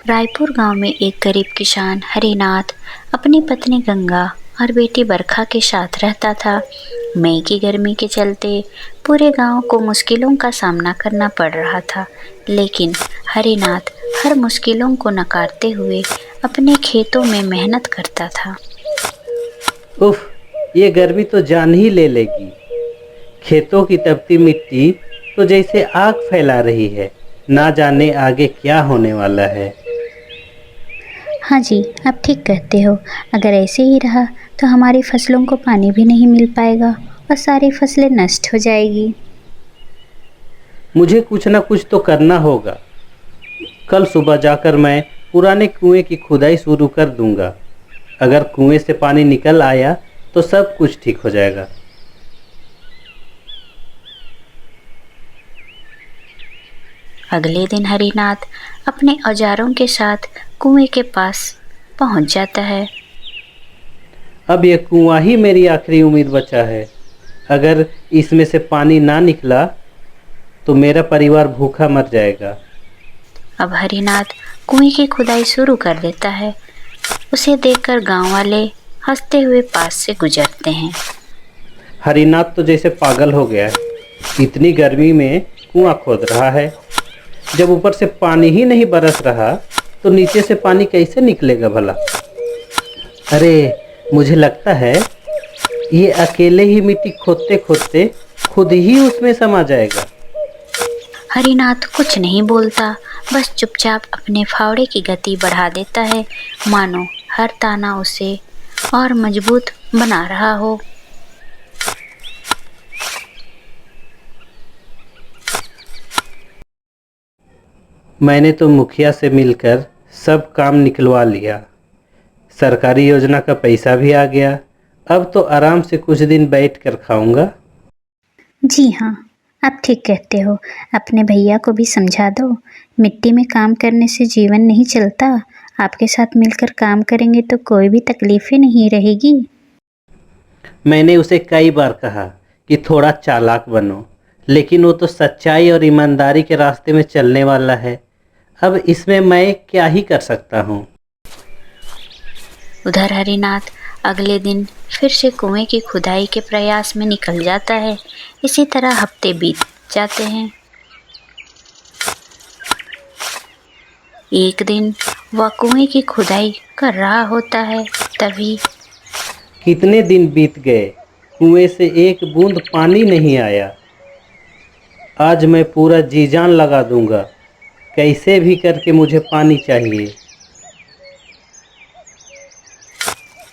रायपुर गांव में एक गरीब किसान हरिनाथ अपनी पत्नी गंगा और बेटी बरखा के साथ रहता था। मई की गर्मी के चलते पूरे गांव को मुश्किलों का सामना करना पड़ रहा था, लेकिन हरिनाथ हर मुश्किलों को नकारते हुए अपने खेतों में मेहनत करता था। उफ, ये गर्मी तो जान ही ले लेगी। खेतों की तपती मिट्टी तो जैसे आग फैला रही है। ना जाने आगे क्या होने वाला है। हाँ जी, आप ठीक कहते हो। अगर ऐसे ही रहा तो हमारी फसलों को पानी भी नहीं मिल पाएगा और सारी फसलें नष्ट हो जाएगी। मुझे कुछ ना कुछ तो करना होगा। कल सुबह जाकर मैं पुराने कुएं की खुदाई शुरू कर दूंगा। अगर कुएं से पानी निकल आया तो सब कुछ ठीक हो जाएगा। अगले दिन हरिनाथ अपने औजारों के साथ कुएं के पास पहुंच जाता है। अब ये कुआं ही मेरी आखिरी उम्मीद बचा है। अगर इसमें से पानी ना निकला तो मेरा परिवार भूखा मर जाएगा। अब हरिनाथ कुएं की खुदाई शुरू कर देता है। उसे देखकर गांव वाले हंसते हुए पास से गुजरते हैं। हरिनाथ तो जैसे पागल हो गया है। इतनी गर्मी में कुआं खोद रहा है। जब ऊपर से पानी ही नहीं बरस रहा तो नीचे से पानी कैसे निकलेगा भला। अरे, मुझे लगता है ये अकेले ही मिट्टी खोदते खोदते खुद ही उसमें समा जाएगा। हरिनाथ कुछ नहीं बोलता, बस चुपचाप अपने फावड़े की गति बढ़ा देता है, मानो हर ताना उसे और मजबूत बना रहा हो। मैंने तो मुखिया से मिलकर सब काम निकलवा लिया। सरकारी योजना का पैसा भी आ गया। अब तो आराम से कुछ दिन बैठ कर खाऊंगा। जी हाँ, आप ठीक कहते हो। अपने भैया को भी समझा दो, मिट्टी में काम करने से जीवन नहीं चलता। आपके साथ मिलकर काम करेंगे तो कोई भी तकलीफ ही नहीं रहेगी। मैंने उसे कई बार कहा कि थोड़ा चालाक बनो, लेकिन वो तो सच्चाई और ईमानदारी के रास्ते में चलने वाला है। अब इसमें मैं क्या ही कर सकता हूँ। उधर हरिनाथ अगले दिन फिर से कुएं की खुदाई के प्रयास में निकल जाता है। इसी तरह हफ्ते बीत जाते हैं। एक दिन वह कुएं की खुदाई कर रहा होता है, तभी कितने दिन बीत गए, कुएं से एक बूंद पानी नहीं आया। आज मैं पूरा जी जान लगा दूंगा। कैसे भी करके मुझे पानी चाहिए।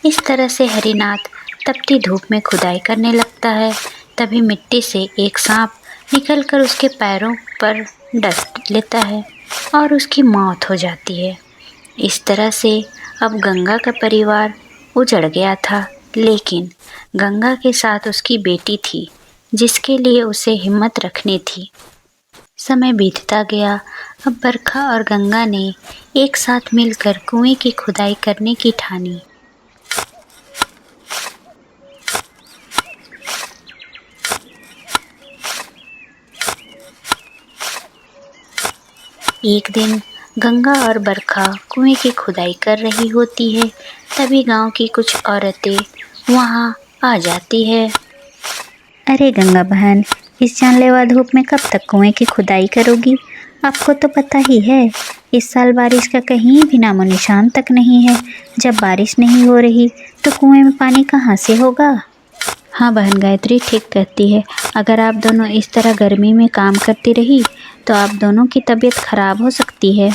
इस तरह से हरिनाथ तपती धूप में खुदाई करने लगता है। तभी मिट्टी से एक सांप निकलकर उसके पैरों पर डस लेता है और उसकी मौत हो जाती है। इस तरह से अब गंगा का परिवार उजड़ गया था, लेकिन गंगा के साथ उसकी बेटी थी, जिसके लिए उसे हिम्मत रखनी थी। समय बीतता गया। अब बरखा और गंगा ने एक साथ मिलकर कुएं की खुदाई करने की ठानी। एक दिन गंगा और बरखा कुएं की खुदाई कर रही होती है। तभी गांव की कुछ औरतें वहां आ जाती है। अरे गंगा बहन, इस जानलेवा धूप में कब तक कुएं की खुदाई करोगी? आपको तो पता ही है, इस साल बारिश का कहीं भी नामो निशान तक नहीं है। जब बारिश नहीं हो रही तो कुएं में पानी कहाँ से होगा? हाँ बहन गायत्री ठीक कहती है। अगर आप दोनों इस तरह गर्मी में काम करती रही तो आप दोनों की तबीयत खराब हो सकती है।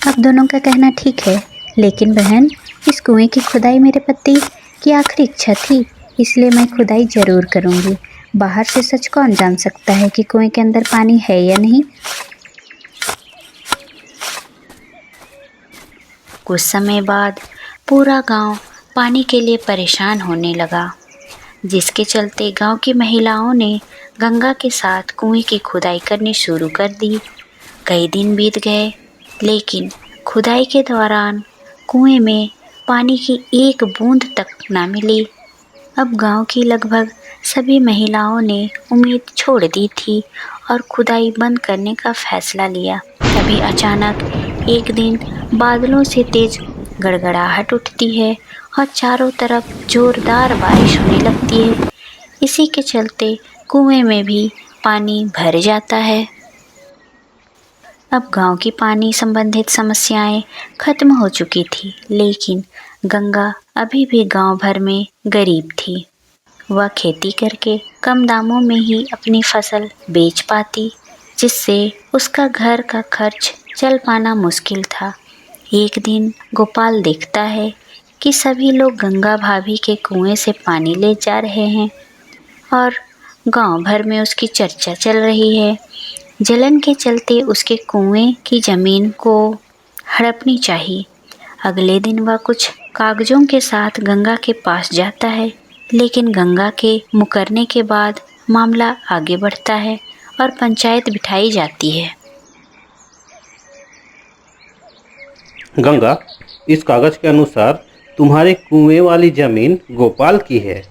आप दोनों का कहना ठीक है, लेकिन बहन, इस कुएं की खुदाई मेरे पति की आखिरी इच्छा थी, इसलिए मैं खुदाई ज़रूर करूँगी। बाहर से सच कौन जान सकता है कि कुएं के अंदर पानी है या नहीं। कुछ समय बाद पूरा गांव पानी के लिए परेशान होने लगा, जिसके चलते गांव की महिलाओं ने गंगा के साथ कुएं की खुदाई करनी शुरू कर दी। कई दिन बीत गए, लेकिन खुदाई के दौरान कुएं में पानी की एक बूंद तक ना मिली। अब गांव की लगभग सभी महिलाओं ने उम्मीद छोड़ दी थी और खुदाई बंद करने का फैसला लिया। तभी अचानक एक दिन बादलों से तेज गड़गड़ाहट उठती है और चारों तरफ जोरदार बारिश होने लगती है। इसी के चलते कुएं में भी पानी भर जाता है। अब गांव की पानी संबंधित समस्याएं खत्म हो चुकी थी, लेकिन गंगा अभी भी गांव भर में गरीब थी। वह खेती करके कम दामों में ही अपनी फसल बेच पाती, जिससे उसका घर का खर्च चल पाना मुश्किल था। एक दिन गोपाल देखता है कि सभी लोग गंगा भाभी के कुएं से पानी ले जा रहे हैं और गांव भर में उसकी चर्चा चल रही है। जलन के चलते उसके कुएं की जमीन को हड़पनी चाहिए। अगले दिन वह कुछ कागजों के साथ गंगा के पास जाता है, लेकिन गंगा के मुकरने के बाद मामला आगे बढ़ता है और पंचायत बिठाई जाती है। गंगा, इस कागज के अनुसार तुम्हारे कुएं वाली जमीन गोपाल की है,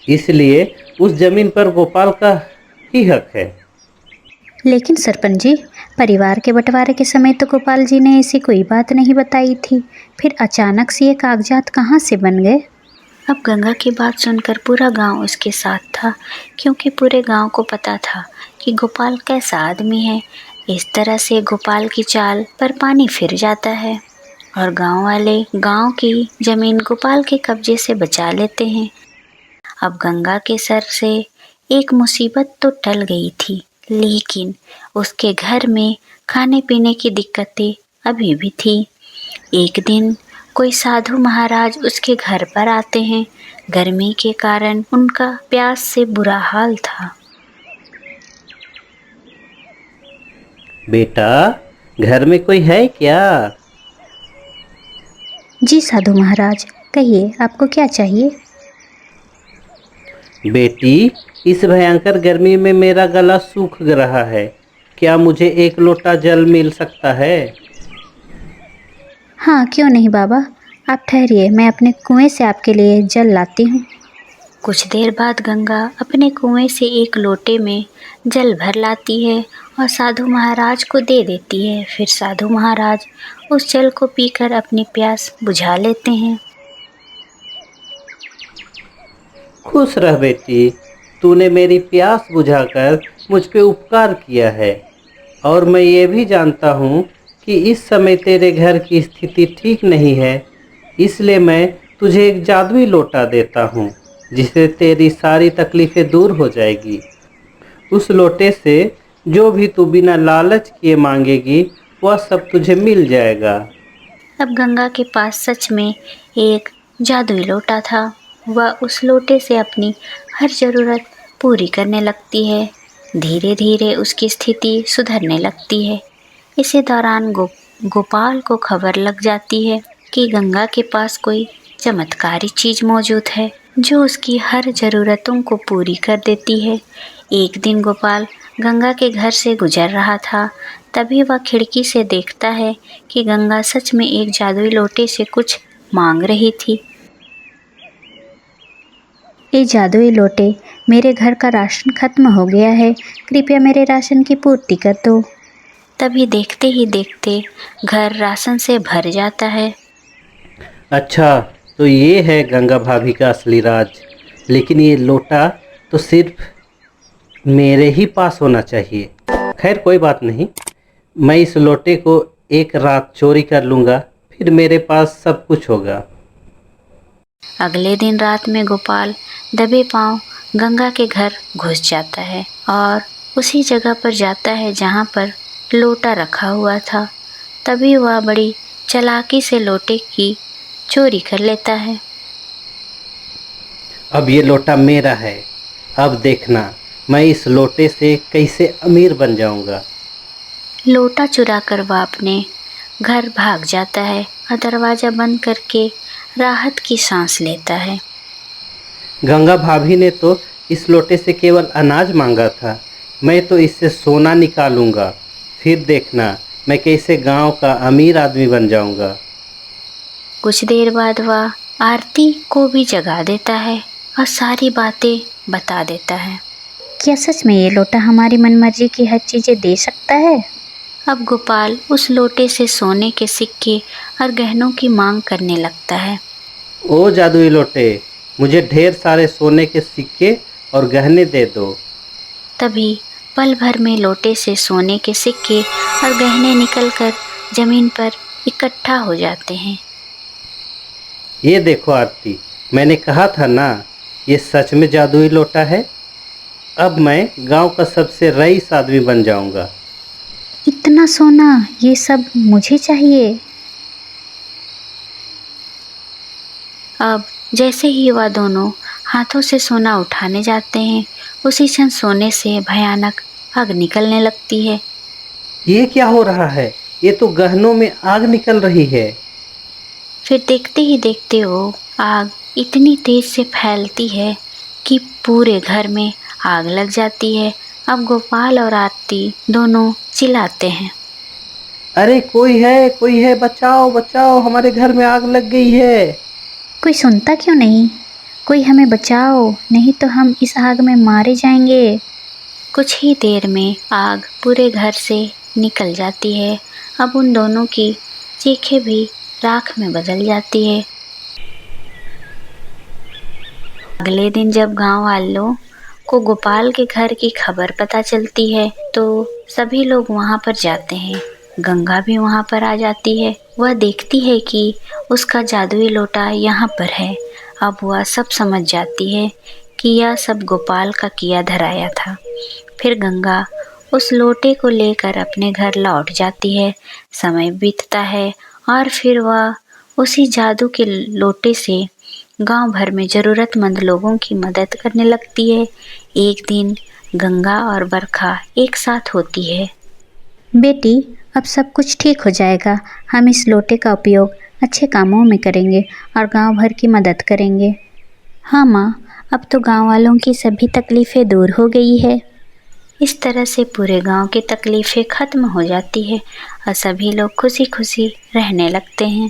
इसलिए उस जमीन पर गोपाल का ही हक है। लेकिन सरपंच जी, परिवार के बंटवारे के समय तो गोपाल जी ने ऐसी कोई बात नहीं बताई थी, फिर अचानक से ये कागजात कहाँ से बन गए? अब गंगा की बात सुनकर पूरा गांव उसके साथ था, क्योंकि पूरे गांव को पता था कि गोपाल कैसा आदमी है। इस तरह से गोपाल की चाल पर पानी फिर जाता है और गांव वाले गांव की जमीन गोपाल के कब्जे से बचा लेते हैं। अब गंगा के सर से एक मुसीबत तो टल गई थी, लेकिन उसके घर में खाने पीने की दिक्कतें अभी भी थी। एक दिन कोई साधु महाराज उसके घर पर आते हैं। गर्मी के कारण उनका प्यास से बुरा हाल था। बेटा, घर में कोई है क्या? जी साधु महाराज, कहिए आपको क्या चाहिए? बेटी, इस भयंकर गर्मी में मेरा गला सूख रहा है, क्या मुझे एक लोटा जल मिल सकता है? हाँ, क्यों नहीं बाबा, आप ठहरिए, मैं अपने कुएं से आपके लिए जल लाती हूँ। कुछ देर बाद गंगा अपने कुएं से एक लोटे में जल भर लाती है और साधु महाराज को दे देती है। फिर साधु महाराज उस जल को पीकर अपनी प्यास बुझा लेते हैं। खुश रह बेटी, तूने मेरी प्यास बुझाकर मुझ पे उपकार किया है, और मैं ये भी जानता हूँ कि इस समय तेरे घर की स्थिति ठीक नहीं है, इसलिए मैं तुझे एक जादुई लोटा देता हूँ, जिससे तेरी सारी तकलीफ़ें दूर हो जाएगी। उस लोटे से जो भी तू बिना लालच किए मांगेगी, वह सब तुझे मिल जाएगा। अब गंगा के पास सच में एक जादुई लोटा था। वह उस लोटे से अपनी हर ज़रूरत पूरी करने लगती है। धीरे धीरे उसकी स्थिति सुधरने लगती है। इसी दौरान गोपाल को खबर लग जाती है कि गंगा के पास कोई चमत्कारी चीज़ मौजूद है, जो उसकी हर ज़रूरतों को पूरी कर देती है। एक दिन गोपाल गंगा के घर से गुजर रहा था, तभी वह खिड़की से देखता है कि गंगा सच में एक जादुई लोटे से कुछ मांग रही थी। ये जादुई लोटे, मेरे घर का राशन खत्म हो गया है, कृपया मेरे राशन की पूर्ति कर दो। तभी देखते ही देखते घर राशन से भर जाता है। अच्छा, तो ये है गंगा भाभी का असली राज, लेकिन ये लोटा तो सिर्फ मेरे ही पास होना चाहिए। खैर कोई बात नहीं, मैं इस लोटे को एक रात चोरी कर लूँगा, फिर मेरे पास सब कुछ होगा। अगले दिन रात में गोपाल दबे पांव गंगा के घर घुस जाता है और उसी जगह पर जाता है जहाँ पर लोटा रखा हुआ था। तभी वह बड़ी चालाकी से लोटे की चोरी कर लेता है। अब ये लोटा मेरा है, अब देखना मैं इस लोटे से कैसे अमीर बन जाऊंगा। लोटा चुरा कर वह अपने घर भाग जाता है और दरवाज़ा बंद करके राहत की सांस लेता है। गंगा भाभी ने तो इस लोटे से केवल अनाज मांगा था, मैं तो इससे सोना निकालूंगा, फिर देखना मैं कैसे गांव का अमीर आदमी बन जाऊंगा। कुछ देर बाद वह आरती को भी जगा देता है और सारी बातें बता देता है। क्या सच में ये लोटा हमारी मनमर्जी की हर चीज़ें दे सकता है? अब गोपाल उस लोटे से सोने के सिक्के और गहनों की मांग करने लगता है। ओ जादुई लोटे, मुझे ढेर सारे सोने के सिक्के और गहने दे दो। तभी पल भर में लोटे से सोने के सिक्के और गहने निकलकर जमीन पर इकट्ठा हो जाते हैं। ये देखो आरती, मैंने कहा था ना, ये सच में जादुई लोटा है। अब मैं गांव का सबसे रईस आदमी बन जाऊंगा। इतना सोना, ये सब मुझे चाहिए। अब जैसे ही वह दोनों हाथों से सोना उठाने जाते हैं, उसी क्षण सोने से भयानक आग निकलने लगती है। ये क्या हो रहा है? ये तो गहनों में आग निकल रही है। फिर देखते ही देखते वो आग इतनी तेज से फैलती है कि पूरे घर में आग लग जाती है। अब गोपाल और आरती दोनों चिल्लाते हैं। अरे कोई है, बचाओ बचाओ, हमारे घर में आग लग गई है। कोई सुनता क्यों नहीं? कोई हमें बचाओ, नहीं तो हम इस आग में मारे जाएंगे। कुछ ही देर में आग पूरे घर से निकल जाती है। अब उन दोनों की चीखें भी राख में बदल जाती है। अगले दिन जब गांव वालों को गोपाल के घर की खबर पता चलती है तो सभी लोग वहां पर जाते हैं। गंगा भी वहां पर आ जाती है। वह देखती है कि उसका जादुई लोटा यहाँ पर है। अब वह सब समझ जाती है कि यह सब गोपाल का किया धराया था। फिर गंगा उस लोटे को लेकर अपने घर लौट जाती है। समय बीतता है और फिर वह उसी जादू के लोटे से गांव भर में ज़रूरतमंद लोगों की मदद करने लगती है। एक दिन गंगा और बरखा एक साथ होती है। बेटी, अब सब कुछ ठीक हो जाएगा। हम इस लोटे का उपयोग अच्छे कामों में करेंगे और गांव भर की मदद करेंगे। हाँ माँ, अब तो गांव वालों की सभी तकलीफ़ें दूर हो गई है। इस तरह से पूरे गांव की तकलीफ़ें ख़त्म हो जाती है और सभी लोग खुशी खुशी रहने लगते हैं।